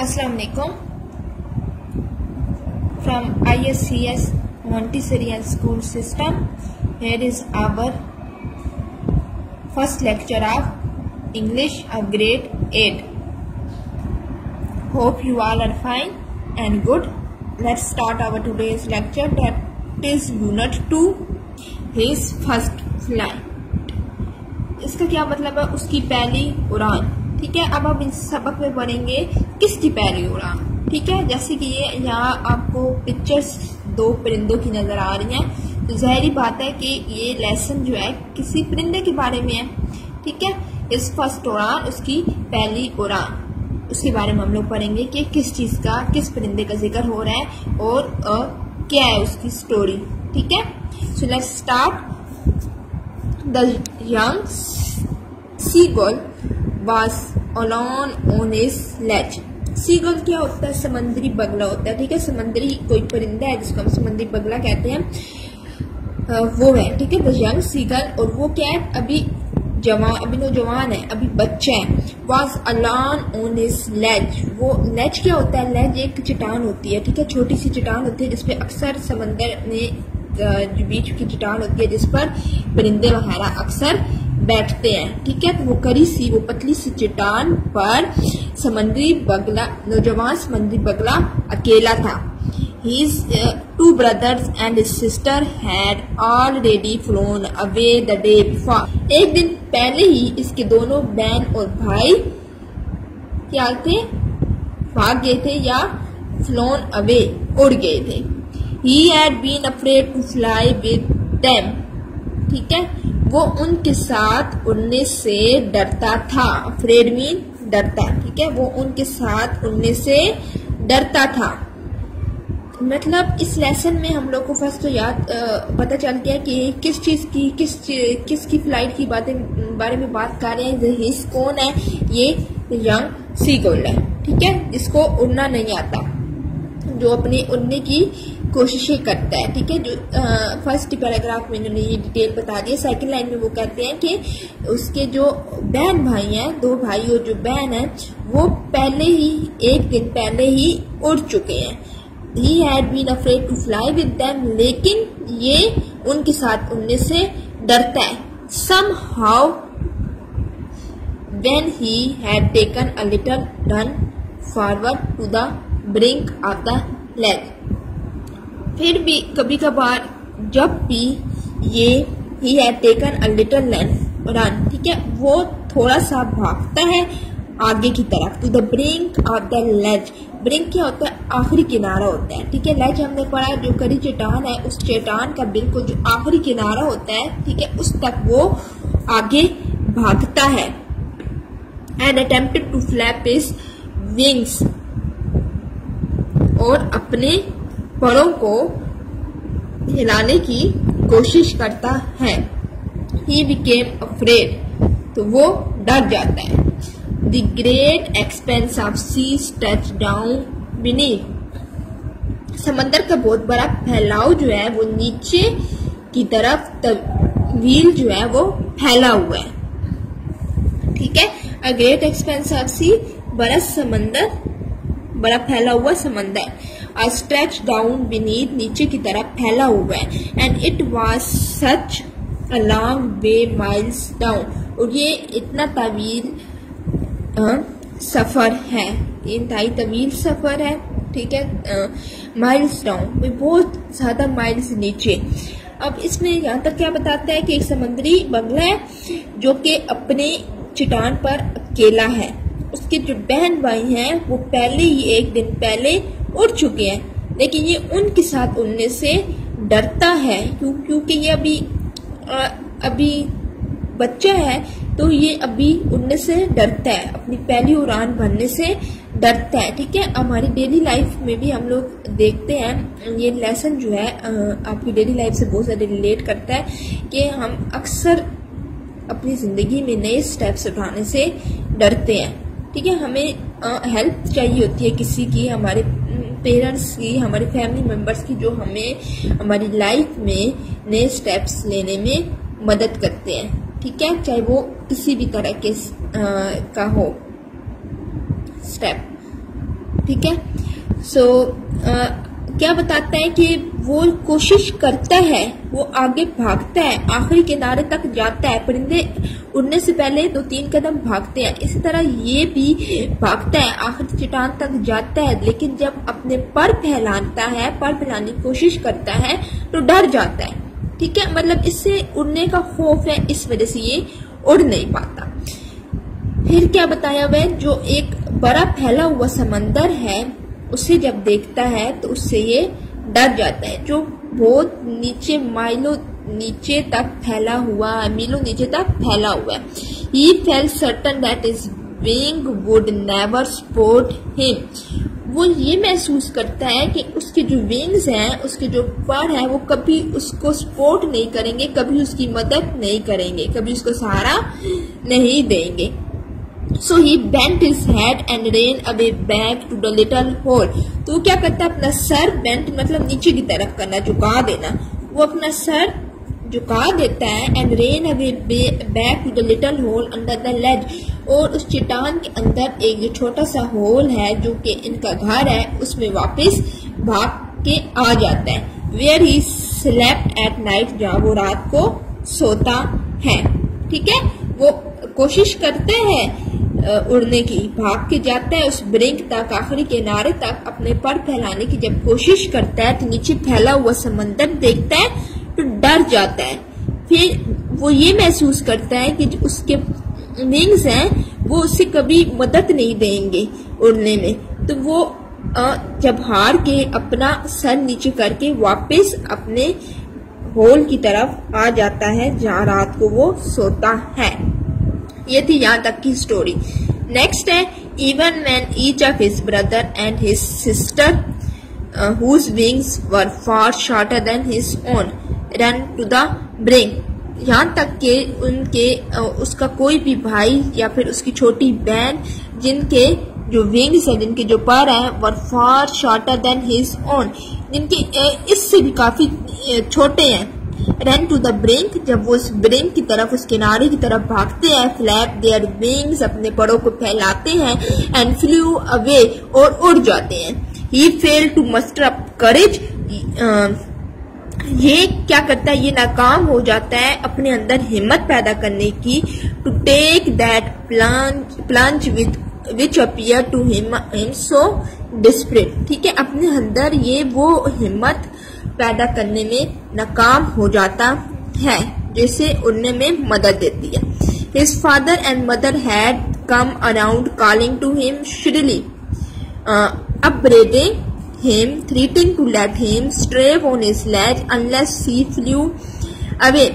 Assalamu alaikum. From ISCS Montessori School System, here is our first lecture of English of grade 8. Hope you all are fine and good. Let's start our today's lecture, that is Unit 2, his first flight. इसका क्या मतलब है? उसकी पहली उड़ान। ठीक है, अब हम इस सबक में पढ़ेंगे किसकी पहली उड़ान। ठीक है, जैसे कि ये यहाँ आपको पिक्चर्स दो परिंदों की नजर आ रही हैं, तो जाहिर बात है कि ये लेसन जो है किसी परिंदे के बारे में है। ठीक है, इस फर्स्ट उड़ान, उसकी पहली उड़ान, उसके बारे में हम लोग पढ़ेंगे कि किस चीज का, किस परिंदे का जिक्र हो रहा है और क्या है उसकी स्टोरी। ठीक है, so let's start. The young seagull was alone on his ledge. Seagull क्या होता है? समंदरी बगला होता है। ठीक है, समुद्री कोई परिंदा है जिसको हम समुद्री बगला कहते हैं, वो है। ठीक है, द यंग सीगल, और वो क्या है? अभी नौजवान है, अभी बच्चा है। was alone on his ledge. वो लेज क्या होता है? लेज एक चट्टान होती है। ठीक है, छोटी सी चट्टान होती है जिसपे अक्सर समंदर में जो बीच की चट्टान होती है जिस पर परिंदे वगैरह अक्सर बैठते हैं। ठीक है, तो वो वो पतली सी चट्टान पर समुद्री बगला, नौजवान समुद्री बगला अकेला था। His two brothers and his sister had already flown away the day before. एक दिन पहले ही इसके दोनों बहन और भाई क्या थे? भाग गए थे या flown away, उड़ गए थे। He had been afraid to fly with them. ठीक है, वो उनके साथ उड़ने से डरता था। Afraid mean डरता। ठीक है, वो उनके साथ उड़ने से डरता था। मतलब इस लेसन में हम लोग को फर्स्ट तो पता चल गया कि किस चीज की, किसकी फ्लाइट की बारे में बात कर रहे हैं। हिस कौन है? ये यंग सीगल है। ठीक है, जिसको उड़ना नहीं आता, जो अपनी उड़ने की कोशिशें करता है। ठीक है, जो फर्स्ट पैराग्राफ में इन्होंने ये डिटेल बता दिया। सेकंड लाइन में वो कहते हैं कि उसके जो बहन भाई हैं, दो भाई और जो बहन है, वो पहले ही एक दिन पहले ही उड़ चुके हैं। He had been afraid to fly with them, लेकिन ये उनके साथ उड़ने से डरता है। Somehow when he had taken a little run forward to the brink of the lake, फिर भी कभी कभार जब भी ये he had taken a little run, ठीक है, वो थोड़ा सा भागता है आगे की तरफ, to the brink of the ledge. Brink क्या होता है? आखिरी किनारा होता है। ठीक है, लेज हमने पढ़ा जो कड़ी चट्टान है, उस चट्टान का बिल्कुल जो आखिरी किनारा होता है, ठीक है, उस तक वो आगे भागता है। and attempted to flap his wings, और अपने परों को हिलाने की कोशिश करता है। He became afraid, तो वो डर जाता है। The great expanse of sea stretched down beneath, समंदर का बहुत बड़ा फैलाव जो है वो नीचे की तरफ तवील जो है वो फैला हुआ है। ठीक है, A great expanse of sea, बड़ा समंदर, बड़ा फैला हुआ समंदर। A stretched down beneath, नीचे की तरफ फैला हुआ है। And it was such a long way miles down, और ये इतना तवील सफर है, इंतहाई तवील सफर है। ठीक है, माइल्स डाउन, बहुत ज्यादा माइल्स नीचे। अब इसमें यहाँ तक क्या बताता है कि एक समुद्री बगला है जो कि अपने चट्टान पर अकेला है। उसके जो बहन भाई हैं वो पहले ही एक दिन पहले उड़ चुके हैं, लेकिन ये उनके साथ उड़ने से डरता है। क्योंकि ये अभी बच्चा है, तो ये अभी उड़ने से डरता है, अपनी पहली उड़ान भरने से डरता है। ठीक है, हमारी डेली लाइफ में भी हम लोग देखते हैं, ये लेसन जो है आपकी डेली लाइफ से बहुत ज़्यादा रिलेट करता है कि हम अक्सर अपनी ज़िंदगी में नए स्टेप्स उठाने से डरते हैं। ठीक है, हमें हेल्प चाहिए होती है किसी की, हमारे पेरेंट्स की, हमारे फैमिली मेम्बर्स की, जो हमें हमारी लाइफ में नए स्टेप्स लेने में मदद करते हैं। ठीक है, चाहे वो किसी भी तरह के का हो स्टेप। ठीक है। सो क्या बताता है कि वो कोशिश करता है, वो आगे भागता है, आखिरी किनारे तक जाता है। परिंदे उड़ने से पहले 2-3 कदम भागते हैं, इसी तरह ये भी भागता है, आखिरी चट्टान तक जाता है, लेकिन जब अपने पर फैलाता है, पर फैलाने की कोशिश करता है तो डर जाता है। ठीक है, मतलब इससे उड़ने का खौफ है, इस वजह से ये उड़ नहीं पाता। फिर क्या बताया हुआ है, जो एक बड़ा फैला हुआ समंदर है उसे जब देखता है तो उससे ये डर जाता है, जो बहुत नीचे माइलों नीचे तक फैला हुआ है, मीलों नीचे तक फैला हुआ है। He felt certain that his wing would never support him। वो ये महसूस करता है कि उसके जो विंग्स हैं, उसके जो पर हैं, वो कभी उसको सपोर्ट नहीं करेंगे, कभी उसकी मदद नहीं करेंगे, कभी उसको सहारा नहीं देंगे। So he bent his head and ran away back to the little hole। तो वो क्या करता है, अपना सर बेंट मतलब नीचे की तरफ करना, झुका देना, वो अपना सर झुका देता है। and ran away back to the little hole under the ledge। और उस चट्टान के अंदर एक जो छोटा सा होल है जो कि इनका घर है, उसमें वापस भाग के आ जाता है। where he slept at night, जहाँ वो रात को सोता है। ठीक है, वो कोशिश करता है उड़ने की, भाग के जाता है उस ब्रिंक तक, आखिरी किनारे तक अपने पर फैलाने की जब कोशिश करता है तो नीचे फैला हुआ समंदर देखता है तो डर जाता है। फिर वो ये महसूस करता है कि जो उसके विंग्स हैं वो उससे कभी मदद नहीं देंगे उड़ने में, तो वो जब हार के अपना सर नीचे करके वापस अपने होल की तरफ आ जाता है जहाँ रात को वो सोता है। ये थी यहाँ तक की स्टोरी। नेक्स्ट है, even when each of his brother and his sister whose wings were far shorter than his own ran to the brink। यहाँ तक के उनके उसका कोई भी भाई या फिर उसकी छोटी बहन जिनके जो विंग्स है, जिनके जो पर है, वर फार शॉर्टर देन हिज ओन, जिनके इससे भी काफी छोटे हैं। रन टू द ब्रिंक, जब वो उस ब्रिंक की तरफ, उस किनारे की तरफ भागते हैं। फ्लैप देयर विंग्स, अपने परों को फैलाते हैं। एंड फ्लू अवे, और उड़ जाते हैं। ही फेल टू मस्टर अप करेज, ये क्या करता है, ये नाकाम हो जाता है अपने अंदर हिम्मत पैदा करने की। To take that plunge which appear to him so desperate. ठीक है, अपने अंदर ये वो हिम्मत पैदा करने में नाकाम हो जाता है जिसे उड़ने में मदद देती है। His father and mother had come around calling to him shrilly, upbraiding him, threatening to let him stray on his ledge unless he flew away।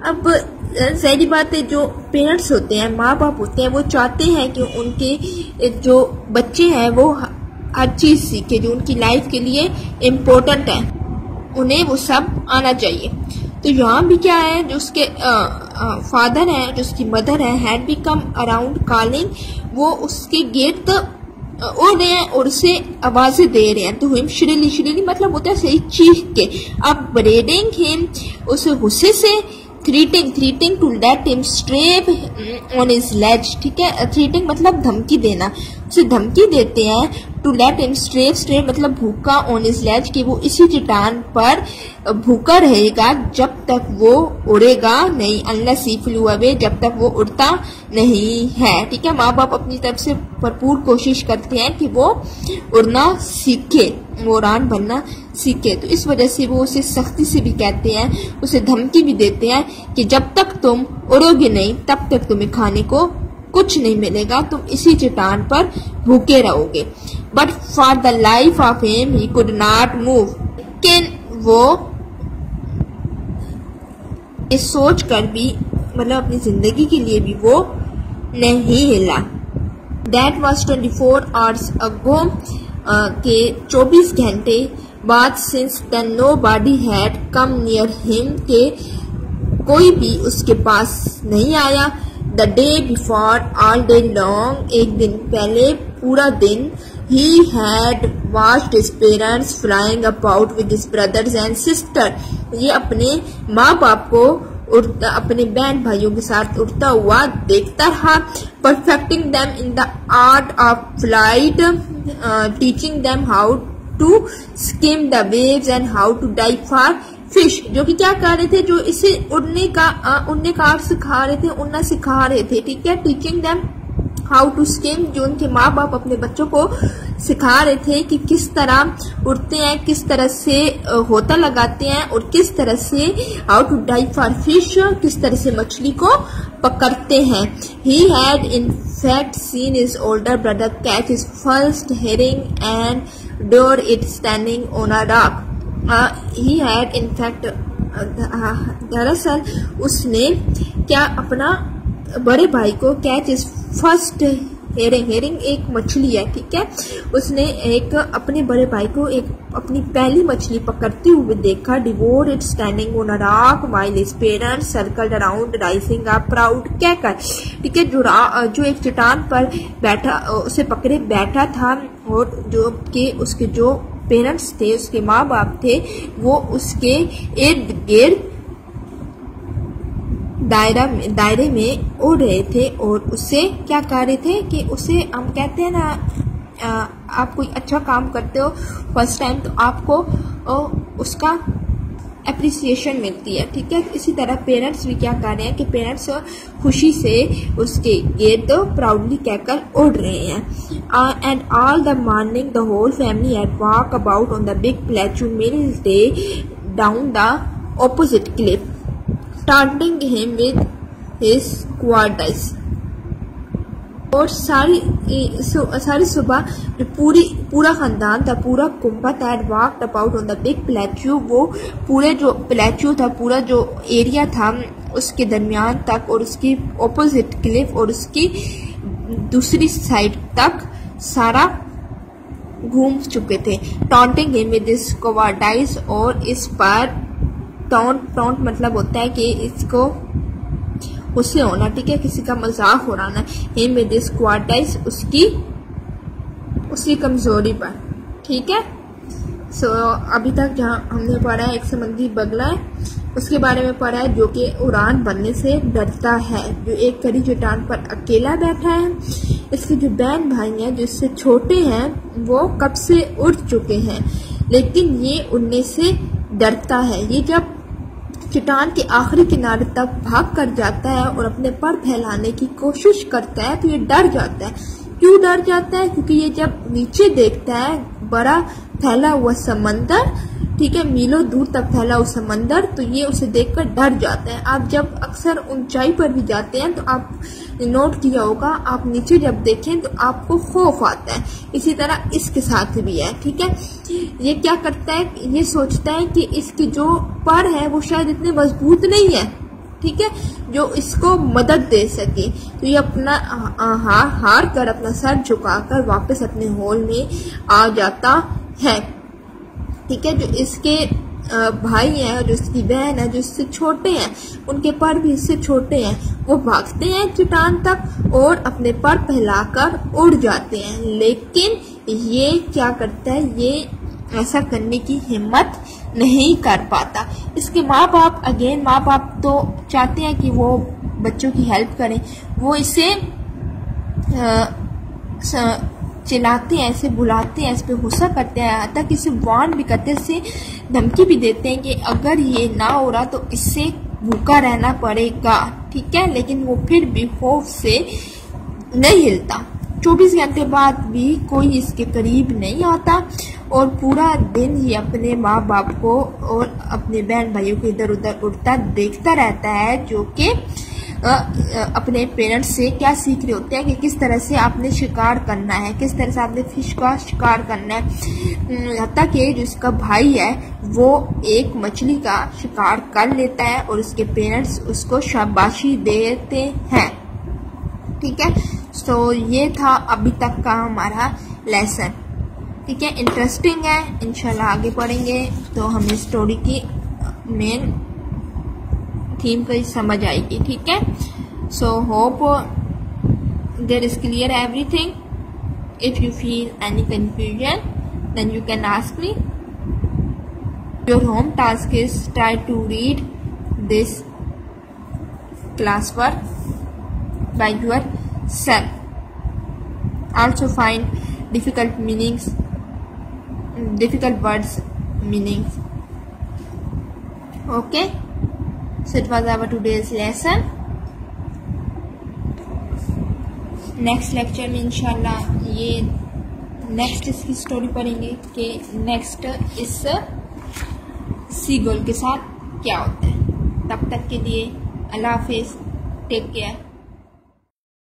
अब ज़ाहिर बात है, जो पेरेंट्स होते हैं, माँ बाप होते हैं, वो चाहते हैं कि उनके जो बच्चे हैं वो हर चीज़ सीखे जो उनकी लाइफ के लिए इम्पोर्टेंट है, उन्हें वो सब आना चाहिए। तो यहाँ भी क्या है, जो उसके फादर है, जो उसकी मदर है, had be come around calling, वो उसके गेट उड़ रहे हैं और उसे आवाजें दे रहे हैं। तो हिम श्रीली, श्रीली मतलब होता है सही चीख के। अब ब्रेडिंग हिम, उसे गुस्से से, threatening to let him stray on his legs. ठीक है, थ्रीटिंग मतलब धमकी देना, उसे धमकी देते हैं। टू लेट हिम स्ट्रे मतलब भूखा, ऑन हिज लेज कि वो इसी चट्टान पर भूखा रहेगा जब तक वो उड़ेगा नहीं, अनलेस ही फ्लू अवे, जब तक वो उड़ता नहीं है। ठीक है, माँ बाप अपनी तरफ से भरपूर कोशिश करते हैं कि वो उड़ना सीखे, वो उड़ान बनना सीखे। तो इस वजह से वो उसे सख्ती से भी कहते हैं, उसे धमकी भी देते हैं कि जब तक तुम उड़ोगे नहीं तब तक तुम्हें खाने को कुछ नहीं मिलेगा, तुम इसी चट्टान पर भूखे रहोगे। But for the life of him he could not move, लेकिन वो इस सोच कर भी, मतलब अपनी जिंदगी के लिए भी वो नहीं हिला। दैट वॉज 24 आवर्स अगो, के 24 घंटे बाद, since then nobody had come near him, के कोई भी उसके पास नहीं आया। The day before all day long, एक दिन पहले पूरा दिन, he had watched his parents flying about with his brothers and sister, ये अपने माँ बाप को उड़ता अपने बहन भाइयों के साथ उड़ता हुआ देखता रहा। Perfecting them in the art of flight, teaching them how to skim the waves and how to dive for fish. जो कि क्या कर रहे थे, जो इसे उड़ने का आर्ट सिखा रहे थे, उड़ना सिखा रहे थे। ठीक है, teaching them how to skim, जो उनके माँ बाप अपने बच्चों को सिखा रहे थे कि किस तरह उड़ते हैं, किस तरह से होता लगाते हैं, और किस तरह से how to dive for fish, किस तरह से मछली को पकड़ते हैं। He had in fact seen his older brother catch his first herring and door it standing on a rock. He had in fact, दरअसल उसने क्या अपना बड़े भाई को catch is first herring, herring एक मछली है। ठीक है, उसने एक अपने बड़े भाई को एक अपनी पहली मछली पकड़ते हुए देखा। Devour it standing on a rock while his parents circled around rising a proud कहकर। ठीक है, जो एक चट्टान पर बैठा उसे पकड़े बैठा था, और जो कि उसके जो पेरेंट्स थे, उसके माँ बाप थे, वो उसके इर्द गिर्द दायरे में उड़ रहे थे, और उससे क्या कर रहे थे कि उसे हम कहते हैं ना, आप कोई अच्छा काम करते हो फर्स्ट टाइम तो आपको उसका एप्रिसिएशन मिलती है। ठीक है, इसी तरह पेरेंट्स भी क्या कर रहे हैं कि पेरेंट्स खुशी से उसके गिर्द प्राउडली कहकर उड़ रहे हैं। And all the morning the whole family had walk about on the big plateau midday down the opposite cliff taunting him with his quadrice। और सारी सुबह जो पूरा खानदान था, पूरा कुंबा था, walked about on the big plateau, वो पूरे जो प्लेट्यू था, पूरा जो एरिया था उसके दरमियान तक और उसकी ऑपोजिट क्लिफ और उसकी दूसरी साइड तक सारा घूम चुके थे। टॉन्टिंग हिम विद हिज क्वाड्राइस, और इस पर टॉन्ट मतलब होता है कि इसको उससे होना। ठीक है, किसी का मजाक उड़ाना। हिम विद हिज क्वाड्राइस, उसकी कमजोरी पर। ठीक है, सो अभी तक जहाँ हमने पढ़ा है एक समुद्री बगला है, उसके बारे में पढ़ा है जो कि उड़ान बनने से डरता है, जो एक कड़ी चट्टान पर अकेला बैठा है। इसके जो बहन भाई हैं जो इससे छोटे हैं वो कब से उड़ चुके हैं, लेकिन ये उड़ने से डरता है। ये जब चट्टान के आखिरी किनारे तक भाग कर जाता है और अपने पर फैलाने की कोशिश करता है तो ये डर जाता है। क्यों डर जाता है? क्योंकि ये जब नीचे देखता है बड़ा फैला हुआ समंदर, ठीक है, मीलों दूर तक फैला हुआ समंदर, तो ये उसे देखकर डर जाता है। आप जब अक्सर ऊंचाई पर भी जाते हैं तो आप नोट किया होगा, आप नीचे जब देखें तो आपको खौफ आता है। इसी तरह इसके साथ भी है। ठीक है, ये क्या करता है, ये सोचता है कि इसकी जो पर है वो शायद इतने मजबूत नहीं है, ठीक है, जो इसको मदद दे सके। तो ये अपना हार कर अपना सर झुकाकर वापस अपने होल में आ जाता है। ठीक है, जो इसके भाई हैं, जो इसकी बहन है, जो इससे छोटे हैं, उनके पर भी इससे छोटे हैं, वो भागते हैं चट्टान तक और अपने पर फैलाकर उड़ जाते हैं। लेकिन ये क्या करता है, ये ऐसा करने की हिम्मत नहीं कर पाता। इसके माँ बाप तो चाहते हैं कि वो बच्चों की हेल्प करें, वो इसे चिल्लाते हैं, इसे बुलाते हैं, इस पे गुस्सा करते हैं, तक इसे वार्न भी करते हैं, इसे धमकी भी देते हैं कि अगर ये ना हो रहा तो इससे भूखा रहना पड़ेगा। ठीक है, लेकिन वो फिर भी खौफ से नहीं हिलता। 24 घंटे बाद भी कोई इसके करीब नहीं आता और पूरा दिन ये अपने माँ बाप को और अपने बहन भाइयों को इधर उधर उड़ता देखता रहता है, जो कि अपने पेरेंट्स से क्या सीख रहे होते हैं कि किस तरह से आपने शिकार करना है, किस तरह से आपने फिश का शिकार करना है। हत्ता कि जिसका भाई है वो एक मछली का शिकार कर लेता है और उसके पेरेंट्स उसको शाबाशी देते हैं। ठीक है, तो ये था अभी तक का हमारा लेसन। ठीक है, इंटरेस्टिंग है, इंशाल्लाह आगे पढ़ेंगे तो हमें स्टोरी की मेन थीम को समझ आएगी। ठीक है, so hope there is clear everything. If you feel any confusion then you can ask me. Your home task is try to read this classwork by yourself. Also find difficult words meanings. Okay, so it was our today's lesson. Next lecture में इंशाल्लाह ये next इसकी story पढ़ेंगे कि next इस सीगोल के साथ क्या होता है। तब तक के लिए अल्लाह हाफिज, टेक केयर।